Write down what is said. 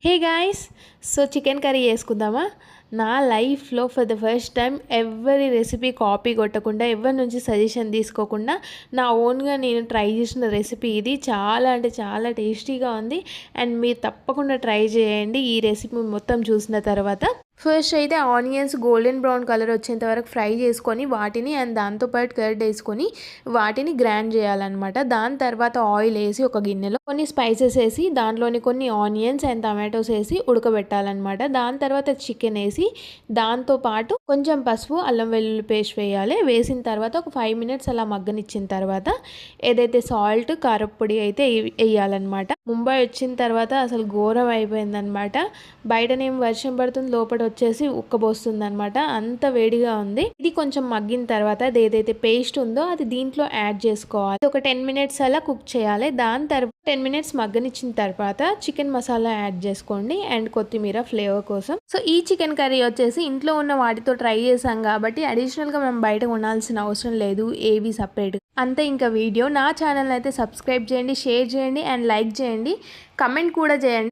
Hey guys, so chicken curry చేసుకుందామా? నా లైఫ్లో ఫర్ ద ఫస్ట్ టైం ఎవరి రెసిపీ కాపీ కొట్టకుండా, ఎవరి నుంచి సజెషన్ తీసుకోకుండా నా ఓన్గా నేను ట్రై చేసిన రెసిపీ ఇది. చాలా అంటే చాలా టేస్టీగా ఉంది. అండ్ మీరు తప్పకుండా ట్రై చేయండి ఈ రెసిపీ మొత్తం చూసిన తర్వాత. ఫస్ట్ అయితే ఆనియన్స్ గోల్డెన్ బ్రౌన్ కలర్ వచ్చేంత వరకు ఫ్రై చేసుకొని వాటిని అండ్ దాంతోపాటు కర్డ్ వేసుకొని వాటిని గ్రైండ్ చేయాలన్నమాట. దాని తర్వాత ఆయిల్ వేసి ఒక గిన్నెలో కొన్ని స్పైసెస్ వేసి దాంట్లోని కొన్ని ఆనియన్స్ అండ్ టమాటోస్ వేసి ఉడకబెట్టాలన్నమాట. దాని తర్వాత చికెన్ వేసి దాంతోపాటు కొంచెం పసుపు అల్లం వెల్లుల్లి పేస్ట్ వేయాలి. వేసిన తర్వాత ఒక 5 మినిట్స్ అలా మగ్గనిచ్చిన తర్వాత ఏదైతే సాల్ట్ కారప్పొడి అయితే వేయాలన్నమాట. ముంబై వచ్చిన తర్వాత అసలు ఘోరం అయిపోయిందనమాట. బయటనేం వర్షం పడుతుంది, లోపల వచ్చేసి ఉక్కబోస్తుంది అనమాట. అంత వేడిగా ఉంది. ఇది కొంచెం మగ్గిన తర్వాత అది ఏదైతే పేస్ట్ ఉందో అది దీంట్లో యాడ్ చేసుకోవాలి. ఒక 10 మినిట్స్ అలా కుక్ చేయాలి. దాని తర్వాత 10 మినిట్స్ మగ్గనిచ్చిన తర్వాత చికెన్ మసాలా యాడ్ చేసుకోండి అండ్ కొత్తిమీర ఫ్లేవర్ కోసం. సో ఈ చికెన్ కర్రీ వచ్చేసి ఇంట్లో ఉన్న వాటితో ట్రై చేసాం కాబట్టి అడిషనల్గా మనం బయట కొనాల్సిన అవసరం లేదు, ఏవి సపరేట్. అంతే ఇంకా వీడియో. నా ఛానల్ అయితే సబ్స్క్రైబ్ చేయండి, షేర్ చేయండి అండ్ లైక్ చేయండి, కమెంట్ కూడా చేయండి.